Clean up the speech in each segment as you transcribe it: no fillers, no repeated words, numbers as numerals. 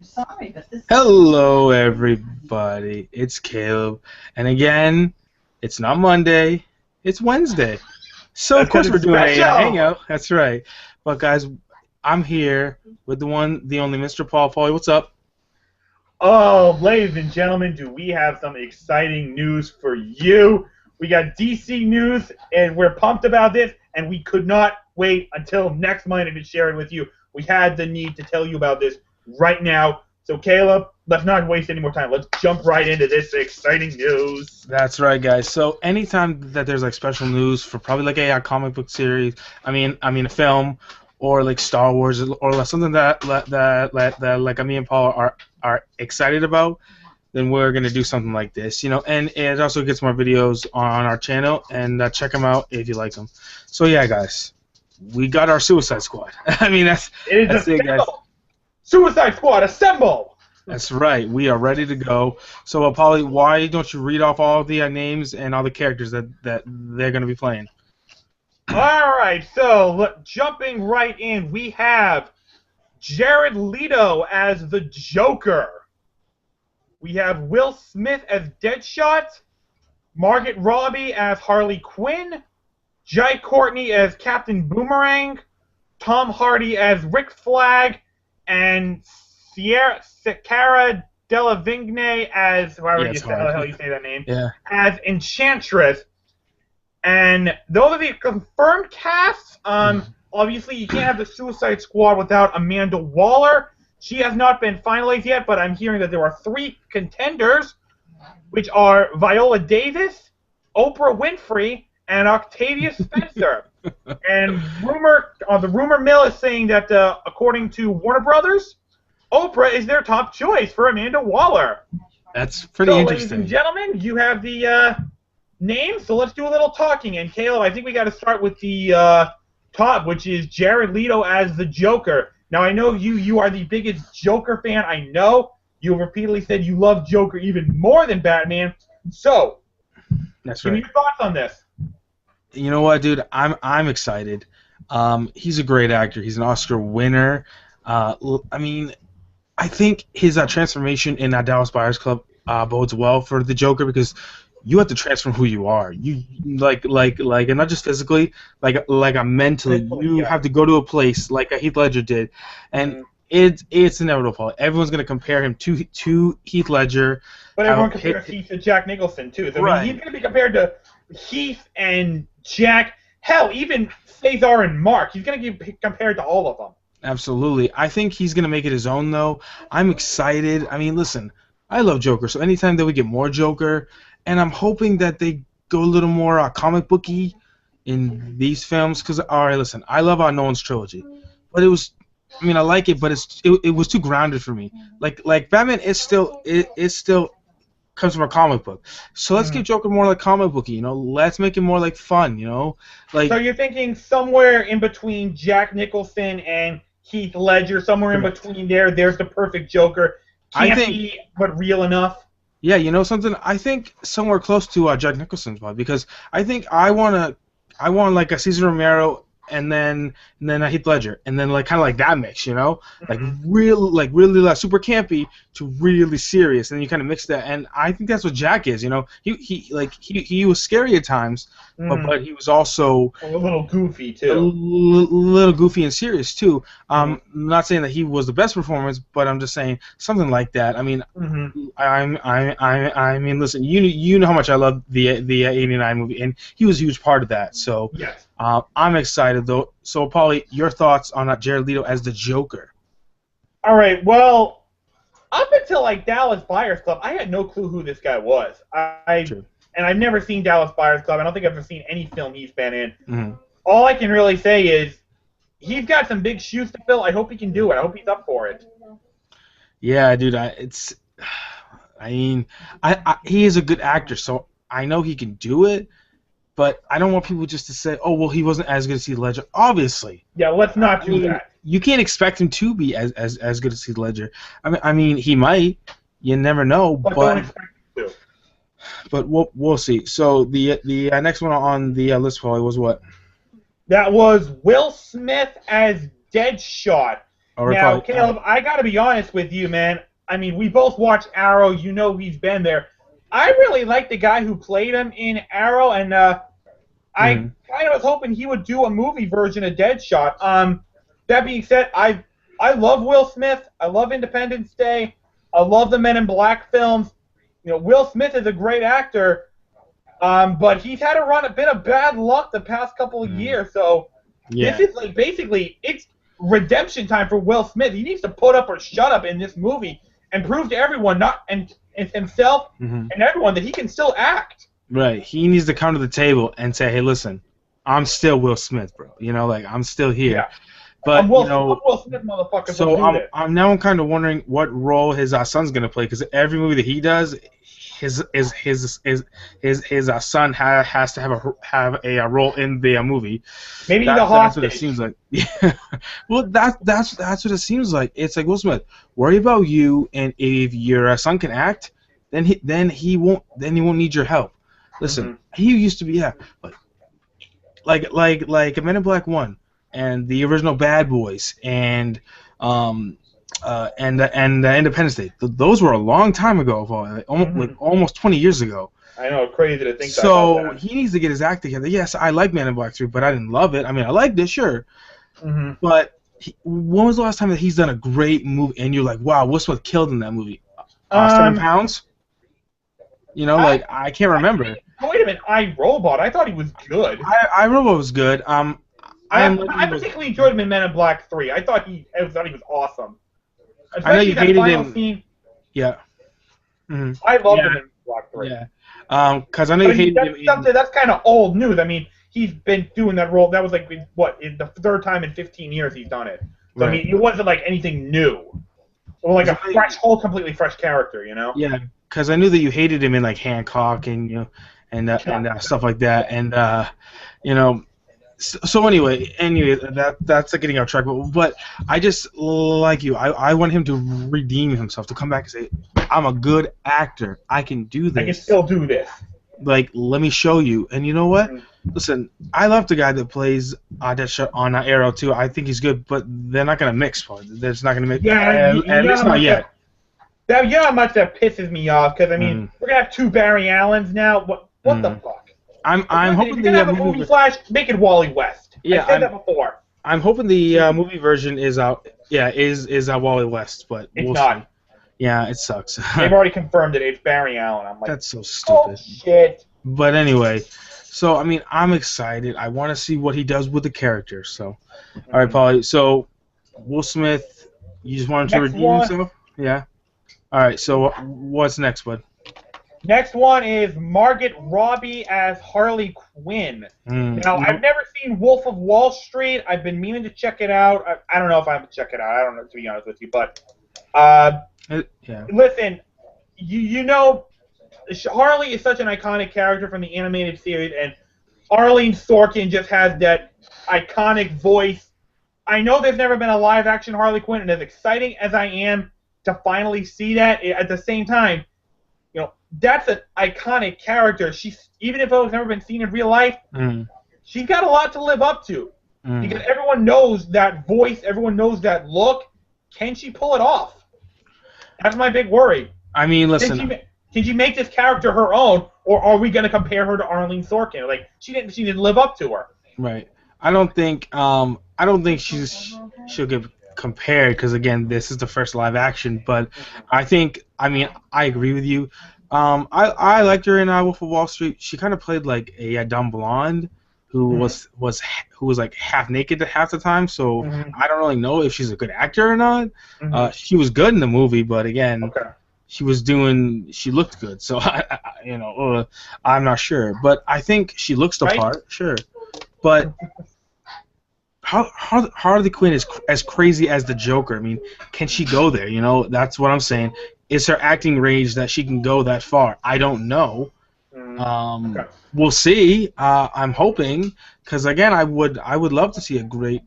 Sorry, but this. Hello, everybody. It's Caleb, and again, it's not Monday; it's Wednesday. So That's of course because we're it's doing a special. hangout. That's right. But guys, I'm here with the one, the only Mr. Paul. Paulie, what's up? Oh, ladies and gentlemen, do we have some exciting news for you? We got DC news, and we're pumped about this, and we could not wait until next Monday to share it with you. We had the need to tell you about this right now. So, Caleb, let's not waste any more time. Let's jump right into this exciting news. That's right, guys. So anytime that there's like special news for probably like a comic book series, I mean a film, or like Star Wars, or like something that like me and Paul are excited about, then we're gonna do something like this, And it also gets more videos on our channel, and check them out if you like them. So yeah, guys, we got our Suicide Squad. I mean It is that's it, guys. assemble! Suicide Squad, assemble! That's right. We are ready to go. So, Polly, why don't you read off all the names and all the characters that they're going to be playing? All right, so jumping right in, we have Jared Leto as the Joker. We have Will Smith as Deadshot, Margot Robbie as Harley Quinn, Jai Courtney as Captain Boomerang, Tom Hardy as Rick Flag, and Cara Delevingne as however Yeah, you it's say, hard. how you say that name, Yeah. as Enchantress. And those are the confirmed casts. Obviously, you can't have the Suicide Squad without Amanda Waller. She has not been finalized yet, but I'm hearing that there are 3 contenders, which are Viola Davis, Oprah Winfrey, and Octavia Spencer. And the rumor mill is saying that, according to Warner Brothers, Oprah is their top choice for Amanda Waller. That's pretty So, interesting. ladies and gentlemen, you have the names, so let's do a little talking. And Caleb, I think we got to start with the top, which is Jared Leto as the Joker. Now, I know you are the biggest Joker fan. I know you have repeatedly said you love Joker even more than Batman. So, That's give me right. your thoughts on this. You know what, dude? I'm excited. He's a great actor. He's an Oscar winner. I mean, I think his transformation in Dallas Buyers Club bodes well for the Joker because you have to transform who you are. You and not just physically, like mentally. You Yeah. have to go to a place like Heath Ledger did, and it's inevitable. Everyone's gonna compare him to Heath Ledger. But How- everyone compares Heath to Jack Nicholson, too. So, I Right. mean, he's going to be compared to Heath and Jack. Hell, even Cesar and Mark. He's going to be compared to all of them. Absolutely. I think he's going to make it his own, though. I'm excited. I mean, listen, I love Joker, so anytime that we get more Joker, and I'm hoping that they go a little more comic booky in these films, because, all right, listen, I love Nolan's trilogy, but I like it, but it was too grounded for me. Like Batman is still comes from a comic book, so let's get Joker more like comic booky, Let's make it more like fun, Like, So you're thinking somewhere in between Jack Nicholson and Heath Ledger, somewhere in Correct. between there's the perfect Joker. I Can't think- be, but real enough. yeah, something. I think somewhere close to Jack Nicholson's one, because I think I want like a Cesar Romero and then a Heath Ledger, and then like kind of like that mix, like really super campy to really serious, and you kind of mix that, and I think that's what Jack is, he was scary at times, but he was also A little goofy, a too. little goofy and serious too. I'm not saying that he was the best performance, but I'm just saying something like that. I mean, I mean, listen, you know how much I love the '89 movie, and he was a huge part of that. So Yes. I'm excited though. So, Paulie, your thoughts on Jared Leto as the Joker? All right, well, up until like Dallas Buyers Club, I had no clue who this guy was. True. And I've never seen Dallas Buyers Club. I don't think I've ever seen any film he's been in. Mhm. All I can really say is he's got some big shoes to fill. I hope he can do it. I hope he's up for it. Yeah, dude. He is a good actor, so I know he can do it. But I don't want people just to say, "Oh, well, he wasn't as good as Heath Ledger." Obviously, Yeah, let's not do that. you can't expect him to be as good as Heath Ledger. I mean, he might. You never know, But don't expect him to. but we'll see. So the next one on the list, Paulie, was what? That was Will Smith as Deadshot. All right, Now, probably. Caleb, I got to be honest with you, man. I mean, we both watch Arrow. You know he's been there. I really like the guy who played him in Arrow, and I Mhm. kind of was hoping he would do a movie version of Deadshot. That being said, I love Will Smith. I love Independence Day. I love the Men in Black films. You know, Will Smith is a great actor, but he's had a bit of bad luck the past couple of Mhm. years. So this Yeah. is like basically it's redemption time for Will Smith. He needs to put up or shut up in this movie and prove to everyone, and himself Mhm. and everyone, that he can still act. Right. He needs to come to the table and say, "Hey, listen, I'm still Will Smith, bro. You know, like I'm still here." Yeah, But I'm Will Smith, motherfuckers. Let's so do this. I'm now kind of wondering what role his son's gonna play because every movie that he does, his son has to have a role in the movie. Maybe he's a That's what it hostage. seems like. Yeah. Well, that's what it seems like. It's like Will Smith. Worry about you, and if your son can act, then he won't need your help. Listen, Hmm. he used to be but like Men in Black One and the original Bad Boys and Independence Day. Those were a long time ago, like almost 20 years ago. I know, crazy to think about So that. he needs to get his act together. Yes, I like Man in Black 3, but I didn't love it. I mean, I liked it, sure, Hmm. but when was the last time that he's done a great movie and you're like, wow, Will Smith killed in that movie? 7 pounds? You know, I, like I can't remember. wait a minute, I Robot. I thought he was good. I remember it was good. I particularly enjoyed him in Men in Black 3. I thought he was awesome, I know especially you that hated final him. scene. Yeah. Hmm. I loved him Yeah. in Black 3. Yeah. Because I know you But hated him in. that's kind of old news. I mean, he's been doing that role. That was like in the third time in 15 years he's done it. So I Right. mean, it wasn't like anything new, or like a 'Cause completely fresh character. You know? Yeah, because I knew that you hated him in like Hancock and stuff like that, and you know. So anyway, that's like getting off track. But I just like you. I want him to redeem himself, to come back and say, "I'm a good actor. I can do I can this. still do this. Like, let me show you." And you know what? Mhm. Listen, I love the guy that plays Deadshot on Arrow too. I think he's good, but they're not gonna mix. They're just not gonna mix. Yeah, At least not yet. You know how much that pisses me off, because I mean, Mm. we're gonna have two Barry Allens now. What the Mm. fuck? I'm If hoping you're the gonna have a movie. movie Flash, make it Wally West. Yeah, I said that before. I'm hoping the movie version is out. Yeah, is Wally West, but It's we'll not. see. Yeah, it sucks. They've already confirmed it. It's Barry Allen. I'm like, That's so oh stupid. shit. But anyway, so I mean, I'm excited. I want to see what he does with the character. So, all right, Paulie. So, Will Smith, you just want him to Next redeem one. himself? Yeah. All right. So, what's next, bud? Next one is Margot Robbie as Harley Quinn. Now, Nope. I've never seen Wolf of Wall Street. I've been meaning to check it out. I don't know if I have to check it out. I don't know, to be honest with you. But Yeah. listen, you know, Harley is such an iconic character from the animated series, and Arlene Sorkin just has that iconic voice. I know there's never been a live-action Harley Quinn, and as exciting as I am to finally see that, at the same time, you know, that's an iconic character. She's, even if it's never been seen in real life, Mm. she's got a lot to live up to. Mm. Because everyone knows that voice, everyone knows that look. Can she pull it off? That's my big worry. I mean, listen. Can she make this character her own, or are we going to compare her to Arlene Sorkin? Like, she didn't live up to her. Right. I don't think she'll get compared because again, this is the first live action. But I agree with you. I liked her in Wolf of Wall Street. She kind of played like a dumb blonde who was like half naked half the time. So I don't really know if she's a good actor or not. She was good in the movie, but again. Okay. She looked good, so I'm not sure, but I think she looks the part, sure. But Harley Quinn is as crazy as the Joker. I mean, can she go there? You know, that's what I'm saying. Is her acting range that she can go that far? I don't know. Okay. We'll see. I'm hoping, because again, I would love to see a great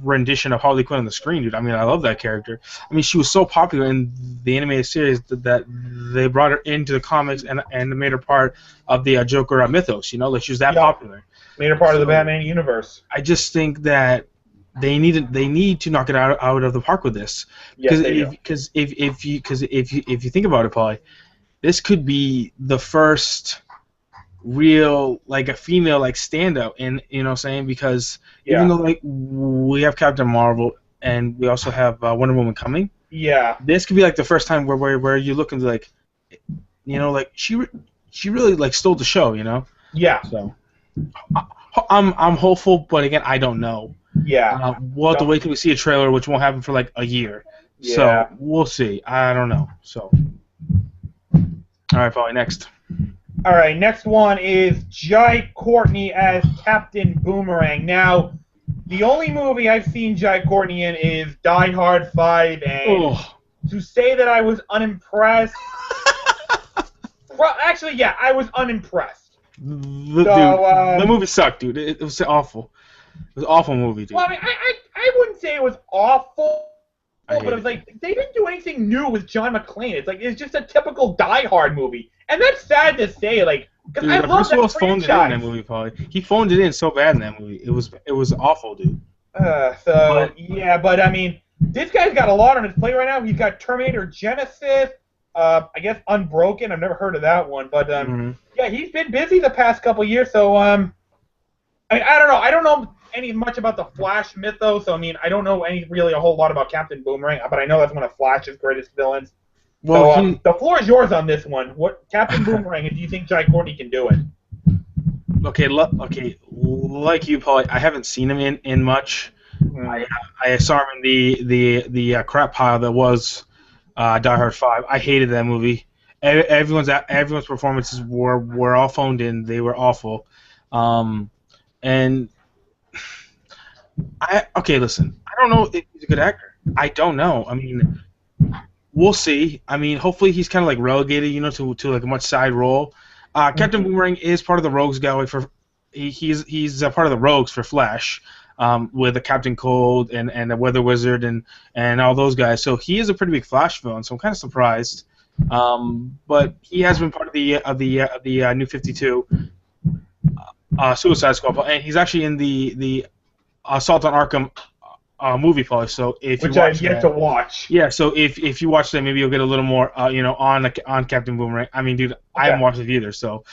rendition of Harley Quinn on the screen, dude. I mean, I love that character. I mean, she was so popular in the animated series that they brought her into the comics and made her part of the Joker mythos. You know, like she was that popular. Made her part of the Batman universe. I just think that they need to knock it out of the park with this Yes, they do. because if you think about it, Polly, this could be the first real like a female like standout in what I'm saying, because even Yeah. though like we have Captain Marvel and we also have Wonder Woman coming, Yeah. this could be like the first time where you look into like like she really like stole the show, Yeah. so I'm hopeful, but again I don't know. Yeah. We'll have to wait till we see a trailer, which won't happen for like a year. Yeah. So we'll see. I don't know. So all right, Polly, next. All right, next one is Jai Courtney as Captain Boomerang. Now, the only movie I've seen Jai Courtney in is Die Hard 5, and to say that I was unimpressed... well, actually, yeah, I was unimpressed. The movie sucked, dude. It was awful. It was an awful movie, dude. Well, I mean, I wouldn't say it was awful, but it was like, they didn't do anything new with John McClane. It's just a typical Die Hard movie. And that's sad to say, like, because I love that franchise. Phoned it in that movie, Polly. He phoned it in so bad in that movie. It was awful, dude. Yeah, but I mean, this guy's got a lot on his plate right now. He's got Terminator Genesis, I guess Unbroken. I've never heard of that one, but yeah, he's been busy the past couple years. So I mean, I don't know. I don't know much about the Flash mythos. So I mean, I don't know really a whole lot about Captain Boomerang, but I know that's one of Flash's greatest villains. Well, so, the floor is yours on this one. What Captain Boomerang, and do you think Jai Courtney can do it? Okay, like you, Paul, I haven't seen him in much. I saw him in the crap pile that was Die Hard 5. I hated that movie. Everyone's performances were all phoned in. They were awful. And listen, I don't know if he's a good actor. I don't know. I mean, we'll see. I mean, hopefully he's kind of like relegated, to like a much side role. Captain Boomerang is part of the Rogues Gallery he's a part of the Rogues for Flash, with the Captain Cold and the Weather Wizard and all those guys. So he is a pretty big Flash villain. So I'm kind of surprised. But he has been part of the New 52 Suicide Squad, and he's actually in the Assault on Arkham movie, Polly. So which I've yet to watch. Yeah, so if you watch that, maybe you'll get a little more, on Captain Boomerang. I mean, dude, okay. I haven't watched it either. So,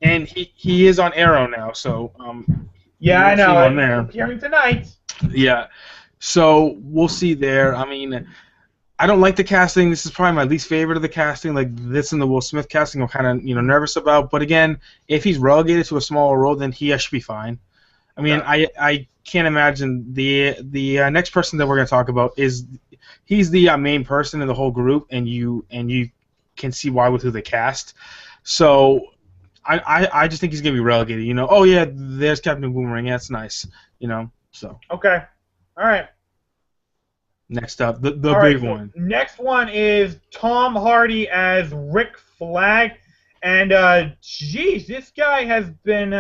and he is on Arrow now. So, yeah, I know. I'm hearing tonight. Yeah, so we'll see there. I mean, I don't like the casting. This is probably my least favorite of the casting. Like this and the Will Smith casting, I'm kind of nervous about. But again, if he's relegated to a smaller role, then he should be fine. I mean, yeah. I can't imagine the next person that we're gonna talk about he's the main person in the whole group, and you can see why with who they cast. So I just think he's gonna be relegated. Oh yeah, there's Captain Boomerang. Yeah, that's nice. So okay, all right. Next up, the big one. Next one is Tom Hardy as Rick Flag, and geez, this guy has been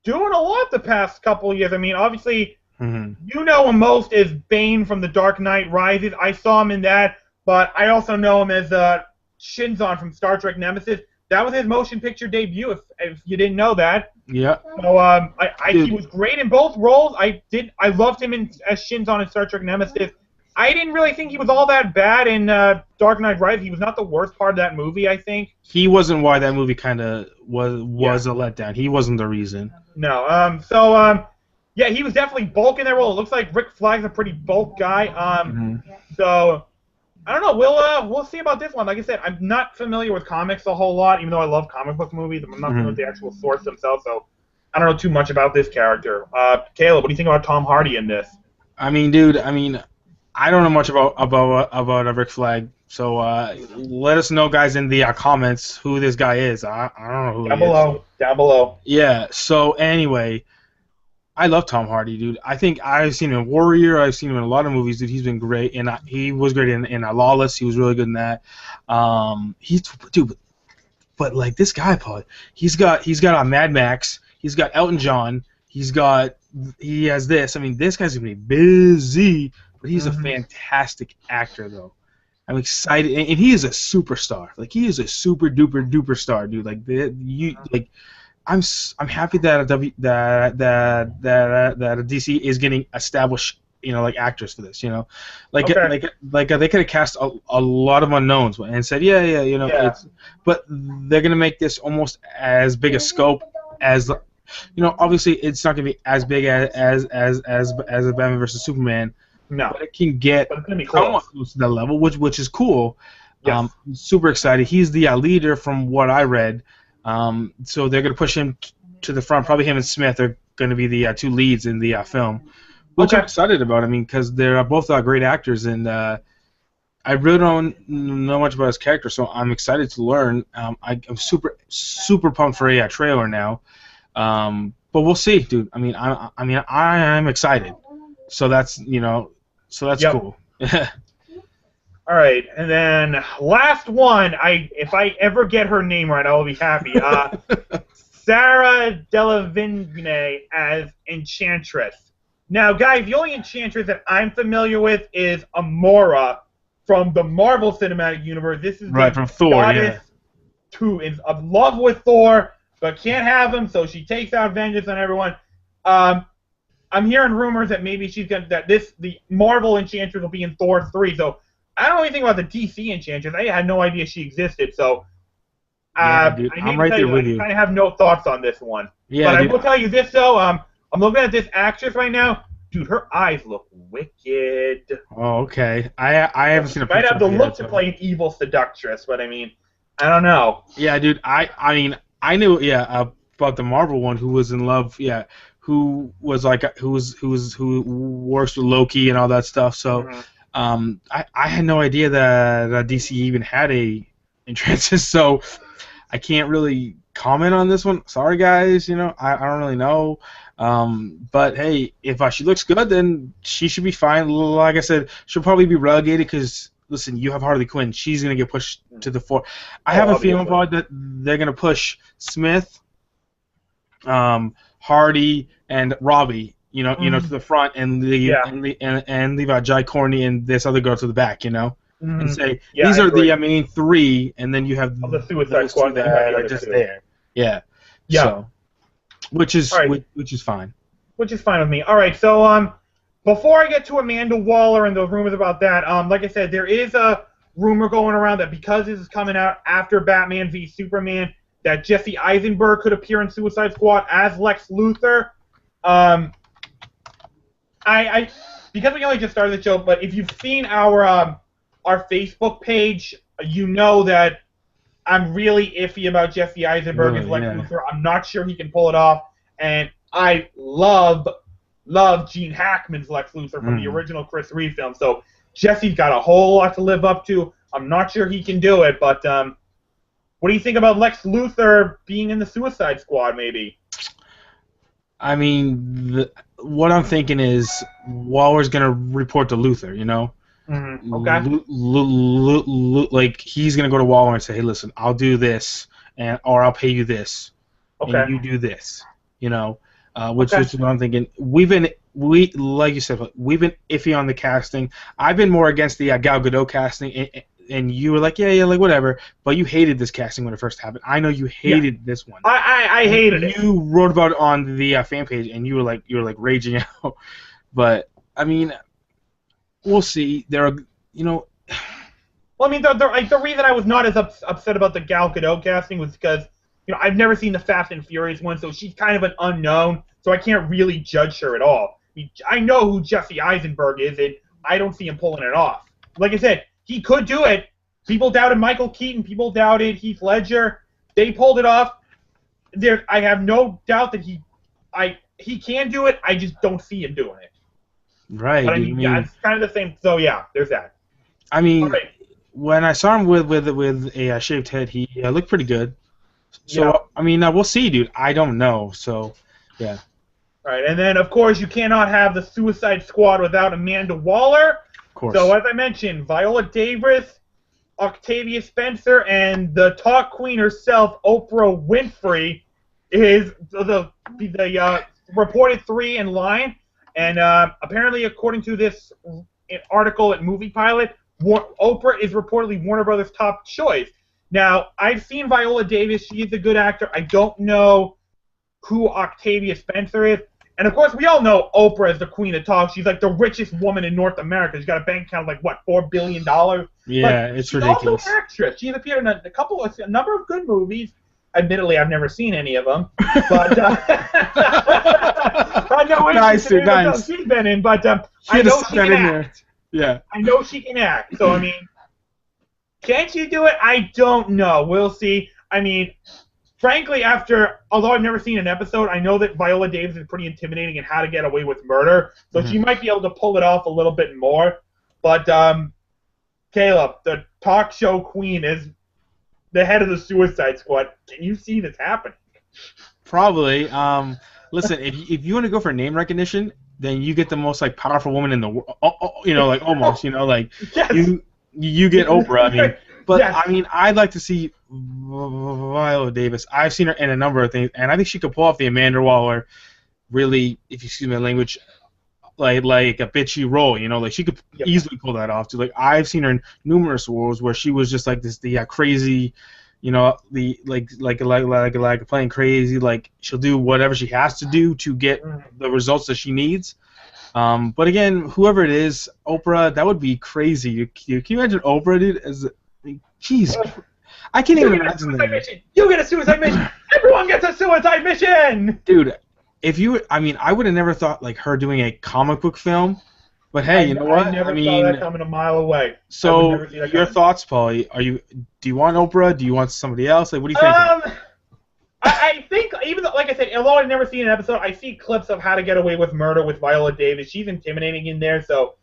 doing a lot the past couple of years. I mean, obviously, you know him most as Bane from The Dark Knight Rises. I saw him in that, but I also know him as Shinzon from Star Trek Nemesis. That was his motion picture debut, if you didn't know that. Yeah. So he was great in both roles. I loved him as Shinzon in Star Trek Nemesis. I didn't really think he was all that bad in Dark Knight Rises. He was not the worst part of that movie, I think. He wasn't why that movie kind of was a letdown. He wasn't the reason. No. Yeah, he was definitely bulk in that role. It looks like Rick Flag's a pretty bulk guy. So I don't know. We'll see about this one. Like I said, I'm not familiar with comics a whole lot, even though I love comic book movies. I'm not familiar with the actual source themselves, so I don't know too much about this character. Caleb, what do you think about Tom Hardy in this? I mean, dude. I don't know much about Rick Flag, so let us know, guys, in the comments who this guy is. I don't know who he is. Down below. Yeah. So anyway, I love Tom Hardy, dude. I think I've seen him in Warrior. I've seen him in a lot of movies, dude. He's been great, and he was great in Lawless. He was really good in that. But like this guy, Paul, he's got a Mad Max. He's got Elton John. He has this. I mean, this guy's gonna be busy, but he's a fantastic actor, though. I'm excited, and he is a superstar. Like he is a super duper duper star, dude. I'm happy that that a DC is getting established, like actors for this, like Okay. they could have cast a lot of unknowns and said, yeah, Yeah. it's, but they're gonna make this almost as big a scope as, obviously it's not gonna be as big as a Batman versus Superman, No. but it can get But it's gonna be somewhat close. close to that level, which is cool. Yes. Super excited. He's the leader from what I read. So they're going to push him to the front. Probably him and Smith are going to be the two leads in the film, which I'm Okay. excited about. I mean, because they're both great actors, and I really don't know much about his character, so I'm excited to learn. I'm super pumped for a trailer now. But we'll see, dude. I'm excited. So that's Yep. cool. All right, and then last one. If I ever get her name right, I will be happy. Sarah Delevingne as Enchantress. Now, guys, the only Enchantress that I'm familiar with is Amora from the Marvel Cinematic Universe. This is Right, the from Thor, goddess yeah. who is in love with Thor, but can't have him, so she takes out vengeance on everyone. I'm hearing rumors that maybe the Marvel Enchantress will be in Thor 3. So I don't know anything about the DC Enchantress. I had no idea she existed. So Yeah, dude, I hate I'm to right tell there you, I with you. kind of have no thoughts on this one. Yeah, But I dude. will tell you this though. I'm looking at this actress right now. Dude, her eyes look wicked. Oh, okay. I haven't seen a Might picture have of the her look yet. to So. play an evil seductress, but I mean, I don't know. Yeah, dude. I knew, yeah, about the Marvel one who was in love. Yeah, who was like who works with Loki and all that stuff. So, Mhm. I had no idea that DC even had a Enchantress. So I can't really comment on this one. Sorry, guys. I don't really know. But hey, if she looks good, then she should be fine. Like I said, she'll probably be relegated because listen, you have Harley Quinn. She's gonna get pushed to the floor. I Oh, have a feeling, obviously. Pod, that they're gonna push Smith, Hardy, and Robbie. To the front and leave Yeah. and leave out Jai Courtney and this other girl to the back. And Mhm. say Yeah, these I are agree. the main three, and then you have Of the Suicide those two Squad, then that you have the are other just two. there. Yeah. Yeah. So, which is All right. fine. Which is fine with me. All right, so before I get to Amanda Waller and the rumors about that, like I said, there is a rumor going around that because this is coming out after Batman v Superman, that Jesse Eisenberg could appear in Suicide Squad as Lex Luthor. Um, I because we only just started the show, but if you've seen our Facebook page, you know that I'm really iffy about Jesse Eisenberg as Really, Lex yeah. Luthor. I'm not sure he can pull it off, and I love Gene Hackman's Lex Luthor from the original Chris Reeve film. So Jesse's got a whole lot to live up to. I'm not sure he can do it, but what do you think about Lex Luthor being in the Suicide Squad? Maybe. I mean, what I'm thinking is Waller's gonna report to Luthor. Okay. Like he's gonna go to Waller and say, "Hey, listen, I'll do this, or I'll pay you this, and Okay. you do this." Which Okay. is what I'm thinking. Like you said, we've been iffy on the casting. I've been more against the Gal Gadot casting, and you were like, yeah, like whatever. But you hated this casting when it first happened. I know you Yeah. hated this one. I hated it. You wrote about it on the fan page, and you were like raging out. But I mean, we'll see. Well, I mean, the reason I was not as upset about the Gal Gadot casting was because, I've never seen the Fast and Furious one, so she's kind of an unknown, so I can't really judge her at all. I know who Jesse Eisenberg is, and I don't see him pulling it off. Like I said, he could do it. People doubted Michael Keaton. People doubted Heath Ledger. They pulled it off. I have no doubt that he can do it. I just don't see him doing it. Right, But I dude. mean, yeah, it's kind of the same. So yeah, there's that. I All mean, right. when I saw him with a shaved head, he looked pretty good. Yeah. So I mean, we'll see, dude. I don't know. So yeah, All right, and then of course you cannot have the Suicide Squad without Amanda Waller. of course. So as I mentioned, Viola Davis, Octavia Spencer, and the talk queen herself, Oprah Winfrey, is the reported three in line. And apparently, according to this article at Movie Pilot, Oprah is reportedly Warner Brothers' top choice. Now, I've seen Viola Davis. She is a good actor. I don't know who Octavia Spencer is. And of course, we all know Oprah is the queen of talk. She's like the richest woman in North America. She's got a bank account of like what, $4 billion. Yeah, it's ridiculous. She's also an actress. She's appeared in a number of good movies. Admittedly, I've never seen any of them, but I know nice. She's been in. But I know she can act. Yeah, I know she can act. So I mean, can she do it? I don't know. We'll see. I mean, frankly, although I've never seen an episode, I know that Viola Davis is pretty intimidating in How to Get Away with Murder, so she might be able to pull it off a little bit more. But Caleb, the talk show queen, is the head of the Suicide Squad. Can you see this happening? Probably. Listen, if you want to go for name recognition, then you get the most like powerful woman in the world. Like almost, like yes. you get Oprah. I mean, but yes. I mean, I'd like to see Viola Davis. I've seen her in a number of things, and I think she could pull off the Amanda Waller, really, if you excuse my language, like a bitchy role. Like she could easily pull that off. Too. Like I've seen her in numerous roles where she was just like this, the crazy, the like playing crazy. Like she'll do whatever she has to do to get the results that she needs. But again, whoever it is, Oprah, that would be crazy. Can you imagine Oprah, dude? Jeez, I can't even imagine that. You get a suicide mission. Everyone gets a suicide mission. Dude, I would have never thought like her doing a comic book film. But hey, you know what? I never saw that coming a mile away. So, your thoughts, Paul? Do you want Oprah? Do you want somebody else? Like, what do you think? I think, even though, like I said, although I've never seen an episode, I see clips of How to Get Away with Murder with Viola Davis. She's intimidating in there, so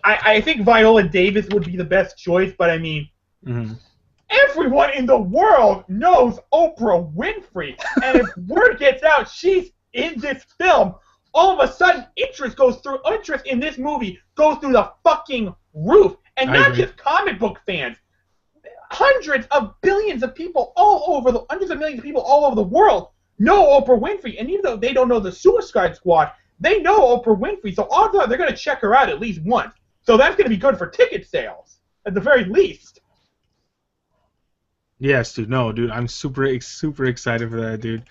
I think Viola Davis would be the best choice. But I mean, everyone in the world knows Oprah Winfrey, and if word gets out she's in this film, all of a sudden interest in this movie goes through the fucking roof, and not just comic book fans. Hundreds of millions of people all over the world know Oprah Winfrey, and even though they don't know the Suicide Squad, they know Oprah Winfrey, so odds are they're going to check her out at least once. So that's going to be good for ticket sales, at the very least. Yes, dude. No, dude, I'm super excited for that, dude.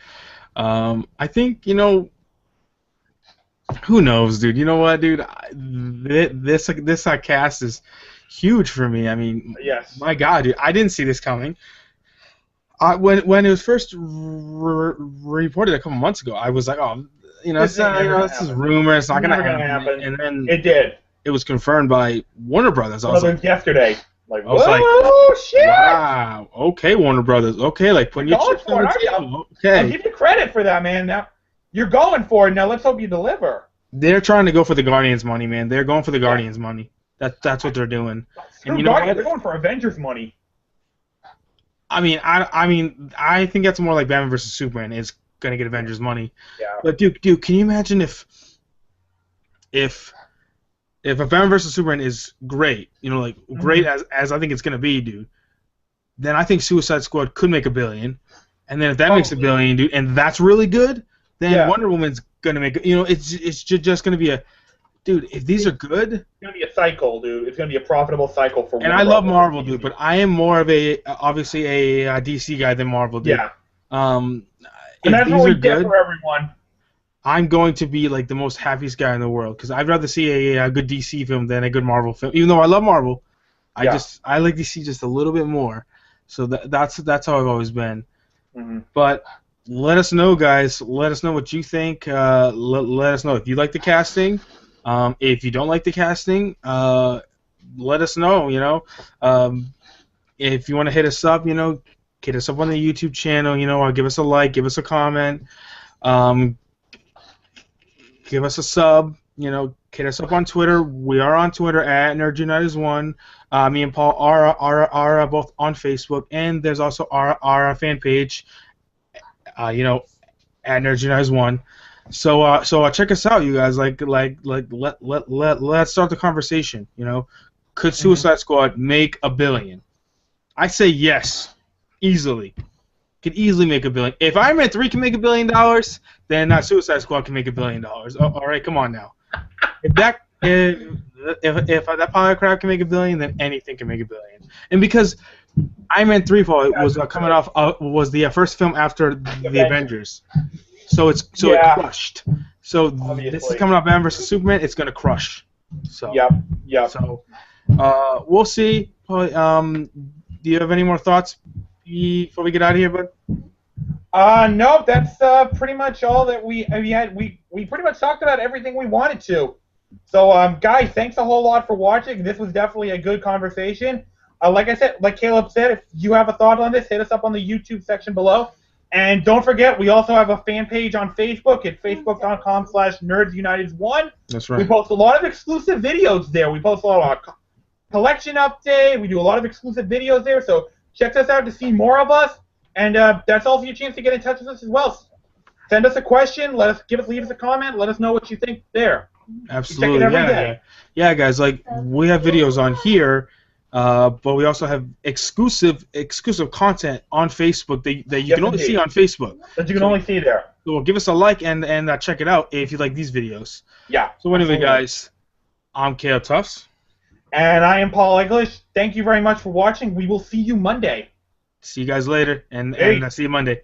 I think, who knows, dude? You know what, dude? This cast is huge for me. I mean, yes. My God, dude, I didn't see this coming. When it was first reported a couple months ago, I was like, oh, this is rumor. It's not gonna happen. And then it did. It was confirmed by Warner Brothers. I was like, yesterday. Like, I was like, oh shit! Wow. Okay, Warner Brothers. Okay, like putting your chips on the table. Okay. I'll give you credit for that, man. Now you're going for it. Now let's hope you deliver. They're trying to go for the Guardians money, man. They're going for the Guardians money. That's what they're doing. And you know what? They're going for Avengers money. I mean, I think that's more like Batman vs Superman is gonna get Avengers money. Yeah. But dude, can you imagine if a Batman vs Superman is great, great as I think it's gonna be, dude, then I think Suicide Squad could make $1 billion, and then if that makes $1 billion, dude, and that's really good, then Wonder Woman's gonna make it's just gonna be a. Dude, if these are good... It's going to be a cycle, dude. It's going to be a profitable cycle for... And I love Marvel, dude, but I am more of obviously a DC guy than Marvel, dude. Yeah. And that's what we get for everyone. I'm going to be, like, the most happiest guy in the world, because I'd rather see a good DC film than a good Marvel film. Even though I love Marvel, I like DC just a little bit more. So that's how I've always been. Mm-hmm. But... let us know, guys. Let us know what you think. Let us know if you like the casting. If you don't like the casting, let us know. If you want to hit us up, hit us up on the YouTube channel. Or give us a like, give us a comment, give us a sub. Hit us up on Twitter. We are on Twitter at NerdUnited1. Me and Paul are both on Facebook, and there's also our fan page. At NerdUnited1. So check us out, you guys. Let's start the conversation. Could Suicide Squad make $1 billion? I say yes, easily. Could easily make $1 billion. If Iron Man 3 can make $1 billion, then Suicide Squad can make $1 billion. All right, come on now. If that pile of crap can make $1 billion, then anything can make $1 billion. And because Iron Man 3 was coming off was the first film after the Avengers. so it Yeah. crushed. So this is Obviously. coming up, Batman vs Superman. It's gonna crush. So Yep. so we'll see. Do you have any more thoughts before we get out of here, bud? No, that's pretty much all that we had. We pretty much talked about everything we wanted to. So, guys, thanks a whole lot for watching. This was definitely a good conversation. Like I said, like Caleb said, if you have a thought on this, hit us up on the YouTube section below. And don't forget, we also have a fan page on Facebook at facebook.com/nerdsuniteds1. That's We right. post a lot of exclusive videos there. We post a lot of collection update. We do a lot of exclusive videos there. So check us out to see more of us. And that's also your chance to get in touch with us as well. Send us a question. Leave us a comment. Let us know what you think there. Absolutely. Check it every day. Yeah, guys. Like we have videos on here, but we also have exclusive content on Facebook that you Yes, can only indeed. see on Facebook. That you can only see there. So give us a like and check it out if you like these videos. Yeah. So anyway, absolutely. guys, I'm Kale Tufts. And I am Paul English. Thank you very much for watching. We will see you Monday. See you guys later, and Hey. see you Monday.